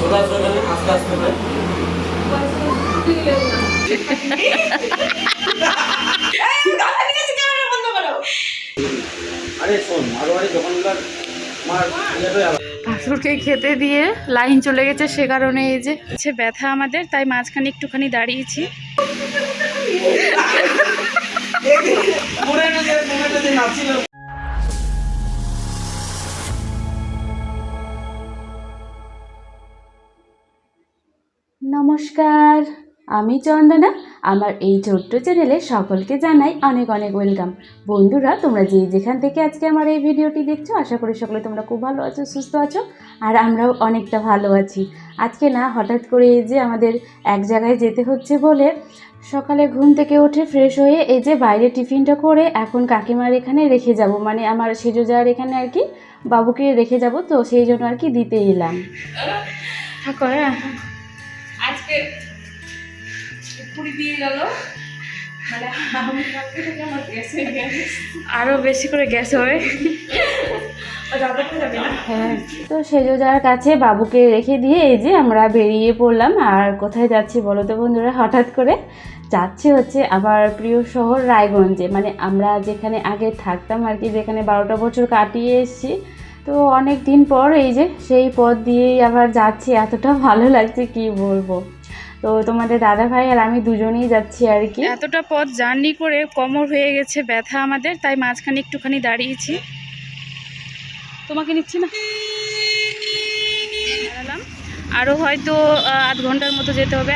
আস্তে আস্তে আরে শোন মারোয়ারি দোকানগুলোর ভাসুরকে খেতে দিয়ে লাইন চলে গেছে, সে কারণে এই যে ব্যথা আমাদের, তাই মাঝখানে একটুখানি দাঁড়িয়েছি। নমস্কার, আমি চন্দনা। আমার এই ছোট্ট চ্যানেলে সকলকে জানাই অনেক অনেক ওয়েলকাম। বন্ধুরা, তোমরা যেখান থেকে আজকে আমার এই ভিডিওটি দেখছো, আশা করি সকলে তোমরা খুব ভালো আছো, সুস্থ আছো, আর আমরাও অনেকটা ভালো আছি। আজকে না হঠাৎ করে এই যে আমাদের এক জায়গায় যেতে হচ্ছে বলে সকালে ঘুম থেকে উঠে ফ্রেশ হয়ে এই যে বাইরে টিফিনটা করে এখন কাকিমার এখানে রেখে যাব, মানে আমার সেজোজার এখানে আর কি বাবুকে রেখে যাব, তো সেই জন্য আর কি দিতে এলাম। থাকো। হ্যাঁ, আজকে পুরি দিয়ে গেল, মানে আরো বেশি করে গ্যাস হবে। হ্যাঁ, তো সেজোজার কাছে বাবুকে রেখে দিয়ে এই যে আমরা বেরিয়ে পড়লাম। আর কোথায় যাচ্ছি বলো তো বন্ধুরা? হঠাৎ করে যাচ্ছি হচ্ছে আমার প্রিয় শহর রায়গঞ্জে, মানে আমরা যেখানে আগে থাকতাম আর কি, যেখানে 12টা বছর কাটিয়ে এসেছি। তো অনেক দিন পর এই যে সেই পথ দিয়েই আবার যাচ্ছি, এতটা ভালো লাগছে কি বলবো। তো তোমাদের দাদা ভাই আর আমি দুজনেই যাচ্ছি আর কি। এতটা পথ জার্নি করে কোমর হয়ে গেছে ব্যথা আমাদের, তাই মাঝখানে একটুখানি দাঁড়িয়েছি। তোমাকে নিচ্ছি না, দাঁড়ালাম। আরও হয়তো আধ ঘন্টার মতো যেতে হবে।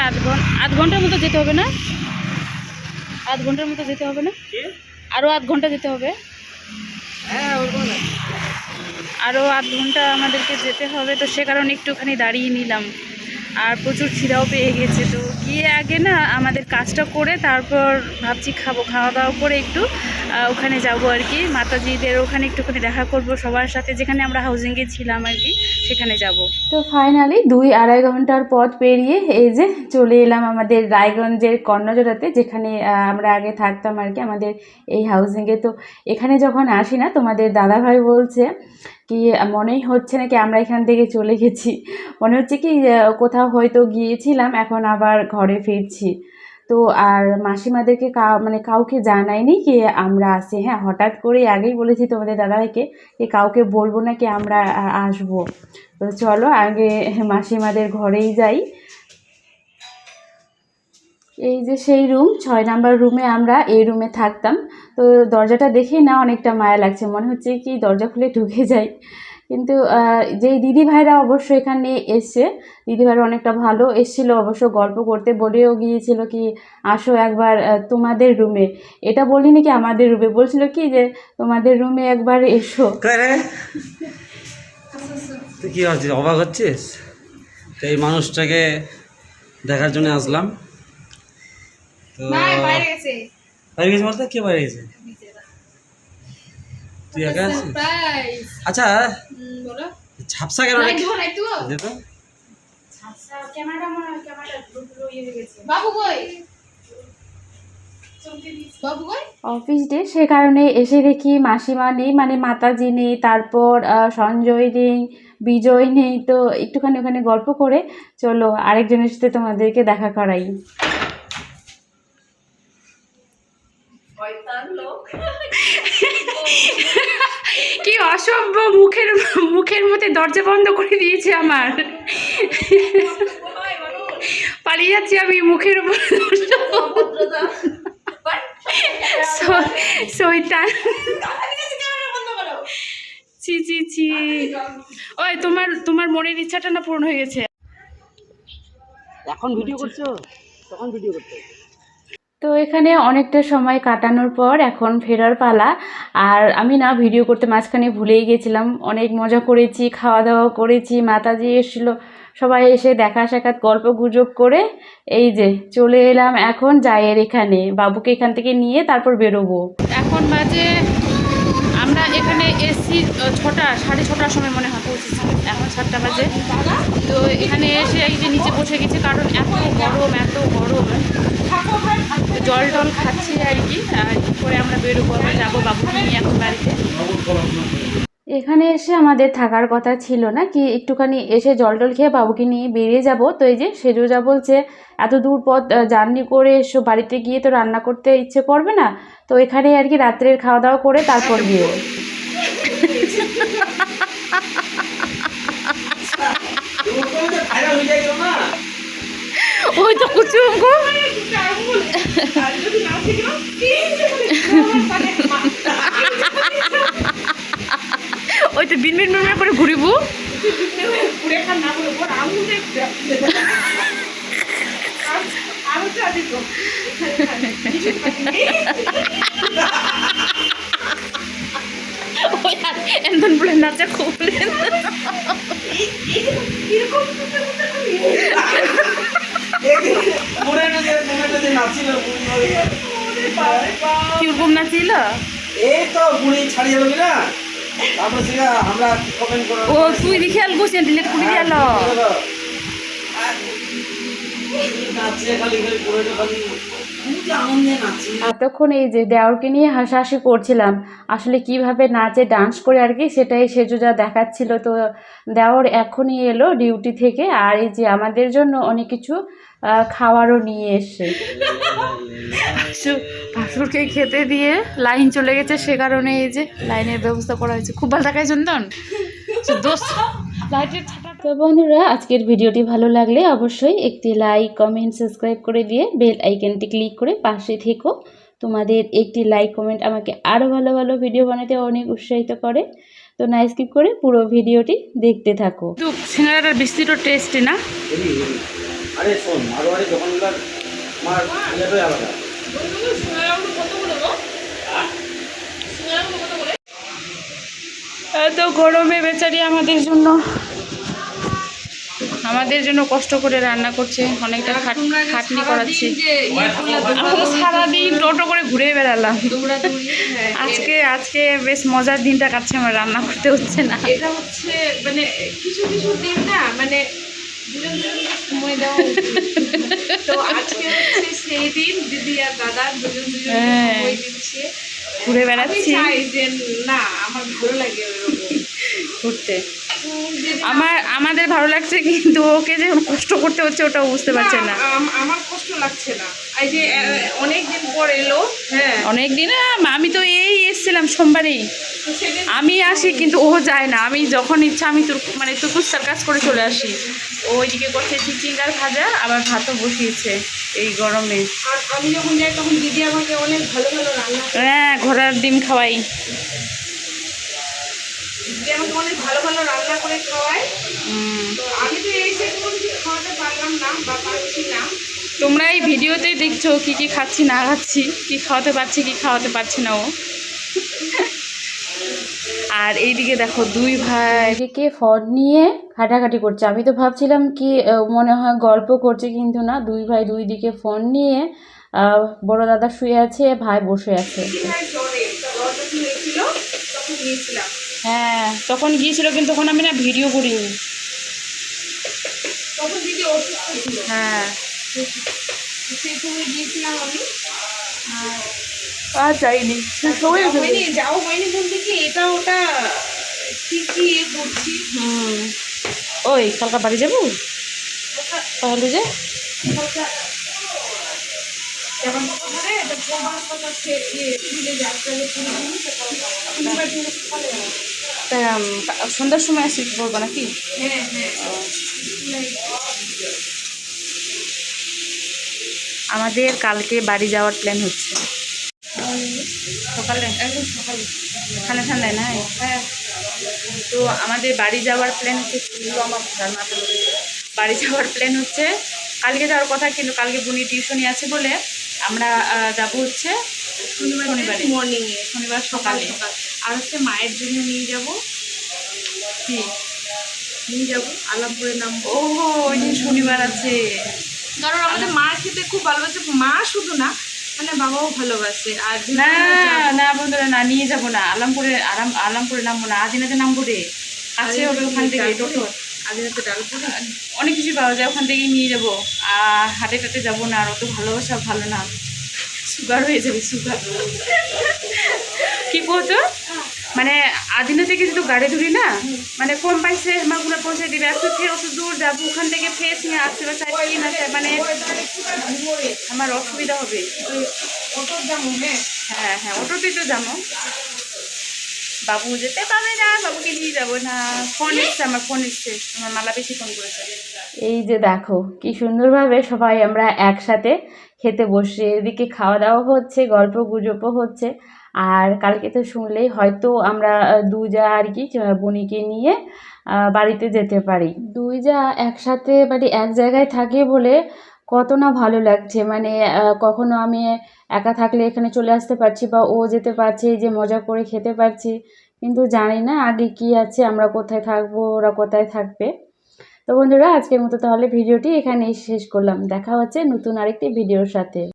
আধ ঘন্টার মতো যেতে হবে না, আধ ঘন্টার মতো যেতে হবে না, আরও আধ ঘন্টা যেতে হবে। আরও আধ ঘন্টা আমাদেরকে যেতে হবে, তো সে কারণে একটুখানি দাঁড়িয়ে নিলাম। আর প্রচুর খিদাও পেয়ে গেছে, তো গিয়ে আগে না আমাদের কাজটা করে তারপর ভাবছি খাওয়া দাওয়া করে একটু ওখানে যাব আর কি, মাতাজিদের ওখানে একটুখানি দেখা করব সবার সাথে, যেখানে আমরা হাউজিংয়ে ছিলাম আর কি, সেখানে যাব। তো ফাইনালি 2-2.5 ঘন্টার পথ পেরিয়ে এই যে চলে এলাম আমাদের রায়গঞ্জের কর্ণজোড়াতে, যেখানে আমরা আগে থাকতাম আর কি, আমাদের এই হাউজিংয়ে। তো এখানে যখন আসি না, তোমাদের দাদাভাই বলছে কি মনেই হচ্ছে না কি আমরা এখান থেকে চলে গেছি, মনে হচ্ছে কি কোথাও হয়তো গিয়েছিলাম, এখন আবার ঘরে ফিরছি। তো আর মাসিমাদেরকে মানে কাউকে জানাইনি কি আমরা আসি। হ্যাঁ, হঠাৎ করে আগেই বলেছি তোমাদের দাদাভাইকে যে কাউকে বলবো না কি আমরা আসবো। তো চলো আগে মাসিমাদের ঘরেই যাই। এই যে সেই রুম, 6 নাম্বার রুমে আমরা এই রুমে থাকতাম। তো দরজাটা দেখেই না অনেকটা মায়া লাগছে, মনে হচ্ছে কি দরজা খুলে ঢুকে যাই। কিন্তু যেই দিদিভাইরা অবশ্য এখানে এসছে, দিদিভাইরা অনেকটা ভালো এসেছিল, অবশ্য গল্প করতে বলেও গিয়েছিল কি আসো একবার তোমাদের রুমে। এটা বলিনি কি আমাদের রুমে, বলছিল কি যে তোমাদের রুমে একবার এসো। তুই কি হচ্ছিস, অবাক হচ্ছিস? তো এই মানুষটাকে দেখার জন্য আসলাম। তো বাইরে গেছে বলতে কে বাইরে গেছে? তুই একা আছিস? আচ্ছা, ঝাপসা কেন যেত? অফিস ডে, সে কারণে এসে দেখি মাসিমা নেই, মানে মাতাজি নেই, তারপর সঞ্জয় নেই, বিজয় নেই। তো একটুখানি ওখানে গল্প করে চলো আরেকজনের সাথে তোমাদেরকে দেখা করাই। কি অসভ্য, মুখের মধ্যে দরজা বন্ধ করে দিয়েছে আমার। পালিয়ে যাচ্ছি আমি, মুখের উপর শয়তান। ছি ছি ছি। ওই তোমার মনের ইচ্ছাটা না পূরণ হয়ে গেছে। এখন ভিডিও করছো, তখন ভিডিও করতে। তো এখানে অনেকটা সময় কাটানোর পর এখন ফেরার পালা। আর আমি না ভিডিও করতে মাঝখানে ভুলেই গেছিলাম। অনেক মজা করেছি, খাওয়া দাওয়া করেছি, মাতাজি এসেছিলো, সবাই এসে দেখা সাক্ষাৎ গল্প গুজব করে এই যে চলে এলাম এখন জায়ের এখানে, বাবুকে এখান থেকে নিয়ে তারপর বেরোবো। এখন বাজে, আমরা এখানে এসছি 6টা 6:30টার সময় মনে হয় পৌঁছেছি, এখন 7টা বাজে। তো এখানে এসে এই যে নিচে বসে গেছে, কারণ এত গরম, জল টল খাচ্ছি আর কি। আর করে আমরা বেরোবো, আমরা যাবো বাবুকে নিয়ে এখন বাড়িতে। এখানে এসে আমাদের থাকার কথা ছিল না, কি একটুখানি এসে জল টল খেয়ে বাবুকে নিয়ে বেরিয়ে যাব। তো এই যে সেজুজা বলছে এত দূর পথ জার্নি করে এসো, বাড়িতে গিয়ে তো রান্না করতে ইচ্ছে করবে না, তো এখানে আর কি রাত্রের খাওয়া দাওয়া করে তারপর গিয়ে ওই তো কুচুঙ্গু ওই তো বিন বিন বিন করে ঘুরিব। এমন বলে নাচা খুবলেন কিরকম নাচিল এই তো বুড়ি ছাড়িয়ে যাবে না, তারপর সেটা আমরা কমেন্ট করব। ও তুই দেখে আল বসে ডিলিট করে দিয়ে আলো নাচে খালি খালি পুরোটা খালি খুব আনন্দে নাচি। এতক্ষণ এই যে দেওরকে নিয়ে হাসাহাসি করছিলাম, আসলে কিভাবে নাচে ডান্স করে আর কি সেটাই সেজুজা দেখাচ্ছিল। তো দেওর এখনই এলো ডিউটি থেকে, আর এই যে আমাদের জন্য অনেক কিছু খাওয়ারও নিয়ে এসছে। ভাসুরকে খেতে দিয়ে লাইন চলে গেছে, সে কারণে এই যে লাইনের ব্যবস্থা করা হয়েছে। খুব ভালো দেখায় চন্দন দোস্ত লাইটের। তো বন্ধুরা, আজকের ভিডিওটি ভালো লাগলে অবশ্যই একটি লাইক কমেন্ট সাবস্ক্রাইব করে দিয়ে বেল আইকনটি ক্লিক করে পাশে থেকো। তোমাদের একটি লাইক কমেন্ট আমাকে আরও ভালো ভালো ভিডিও বানাতে অনেক উৎসাহিত করে। তো না স্কিপ করে পুরো ভিডিওটি দেখতে থাকো। তো সিঙ্গারাটার বিস্তৃত টেস্টি না? আরে শোন, মারোয়ারি দোকানগুলোর আমার ইয়েটাই আলাদা। এত গরমে বেচারি আমাদের জন্য কষ্ট করে রান্না করছে, অনেকটা খাটনি করাচ্ছে। আমরা সারাদিন টোটো করে ঘুরে বেড়ালাম, আজকে বেশ মজার দিনটা কাটছে, আমার রান্না করতে হচ্ছে না। এটা হচ্ছে মানে কিছু কিছু দিন না মানে দুজন দুজনকে সময় দেওয়া উচিত। তো আজকে হচ্ছে সেই দিন, দিদি আর দাদা দুজন দুজনকে সময় দিচ্ছে, ঘুরে আমি বেড়াচ্ছি। চাই যে না আমার ভালো লাগে ওরকম ঘুরতে। আমাদের ভালো লাগছে, কিন্তু ওকে যে কষ্ট করতে হচ্ছে ওটাও বুঝতে পারছে না। আমার কষ্ট লাগছে না, এই যে অনেক দিন পর এলো। হ্যাঁ অনেক দিন, আমি তো এই এসেছিলাম সোমবারেই, তো সেদিন আমি আসি কিন্তু ও যায় না। আমি যখন ইচ্ছা আমি তুরকুস্তার কাজ করে চলে আসি। ও ওইদিকে করছে চিচিঙ্গার ভাজা, আবার ভাতও বসিয়েছে এই গরমে। আর আমি যখন যাই তখন দিদি আমাকে অনেক ভালো ভালো রান্না করে, হ্যাঁ, ঘোড়ার ডিম খাওয়াই। দিদি আমাকে অনেক ভালো ভালো রান্না করে খাওয়ায়। তো আমি তো এসে কোনো কিছু খাওয়াতে পারলাম না বা পারছি না। তোমরা এই ভিডিওতেই দেখছো কি কি খাচ্ছি না খাচ্ছি, কি খাওয়াতে পারছি কি খাওয়াতে পারছি না ও। আর এইদিকে দেখো দুই ভাই কে ফোন নিয়ে ঘাটাঘাটি করছে। আমি তো ভাবছিলাম কি মনে হয় গল্প করছে, কিন্তু না, দুই ভাই দুই দিকে ফোন নিয়ে, বড় দাদা শুয়ে আছে, ভাই বসে আছে। হ্যাঁ, তখন গিয়েছিল, কিন্তু তখন আমি না ভিডিও করিনি। তখন দিদি অসুস্থ ছিল, হ্যাঁ, সেই সময় গিয়েছিলাম আমি। আর যাইনি, যাওয়া হয়নি বলতে কি এটা ওটা কি করছি। ওই কালকা বাড়ি যাবো তাহলে যে সন্ধ্যার সময় আসি বলবো নাকি? হ্যাঁ হ্যাঁ, আমাদের কালকে বাড়ি যাওয়ার প্ল্যান হচ্ছে। সকালে একদম সকালে ঠান্ডা ঠান্ডায় না? হ্যাঁ। তো আমাদের বাড়ি যাওয়ার প্ল্যান হচ্ছে, বাড়ি যাওয়ার প্ল্যান হচ্ছে। কালকে যাওয়ার কথা, কিন্তু কালকে বুনি টিউশনি আছে বলে আমরা যাবো হচ্ছে শনিবারে মর্নিংয়ে, শনিবার সকালে। আর হচ্ছে মায়ের জন্য নিয়ে যাব, কি নিয়ে যাবো আলামপুরে নামবো। ও ওই দিন শনিবার আছে, কারণ আমাদের মা খেতে খুব ভালোবাসে, মা শুধু না মানে বাবাও ভালোবাসে। আর না না বন্ধুরা, না নিয়ে যাবো না, আলামপুরে নামবো না, আদিনাতে নামবো রে, কাছে হবে ওখান থেকে টোটো। আদিনাতে ডালপুরে অনেক কিছু পাওয়া যায়, ওখান থেকেই নিয়ে যাবো। আর হাটে টাটে যাবো না, আর অত ভালোবাসা ভালো না, সুগার হয়ে যাবে, সুগার। কি বলতো মানে আদিনা থেকে যেহেতু গাড়ি ধরি না, মানে কম পাইছে আমাগুলো পৌঁছে দিবে, একটু ফের অত দূর যাবো, ওখান থেকে ফেস নিয়ে আসতে বা চাই না চাই, মানে আমার অসুবিধা হবে। অটোর যাবো। হ্যাঁ হ্যাঁ, অটোতেই তো যাবো। বাবু যেতে পারবে না, বাবুকে নিয়ে যাবো না। ফোন এসছে, আমার ফোন এসছে, আমার মালা বেশি ফোন করেছে। এই যে দেখো কি সুন্দরভাবে সবাই আমরা একসাথে খেতে বসে, এদিকে খাওয়া দাওয়া হচ্ছে, গল্প গুজবও হচ্ছে। আর কালকে তো শুনলেই হয়তো আমরা দুজা আর কি বনিকে নিয়ে বাড়িতে যেতে পারি। দুইজা একসাথে মানে এক জায়গায় থাকে বলে কত না ভালো লাগছে। মানে কখনো আমি একা থাকলে এখানে চলে আসতে পারছি, বা ও যেতে পারছে, এই যে মজা করে খেতে পারছি। কিন্তু জানি না আগে কি আছে, আমরা কোথায় থাকবো, ওরা কোথায় থাকবে। তো বন্ধুরা, আজকের মতো তাহলে ভিডিওটি এখানেই শেষ করলাম। দেখা হচ্ছে নতুন আরেকটি ভিডিওর সাথে।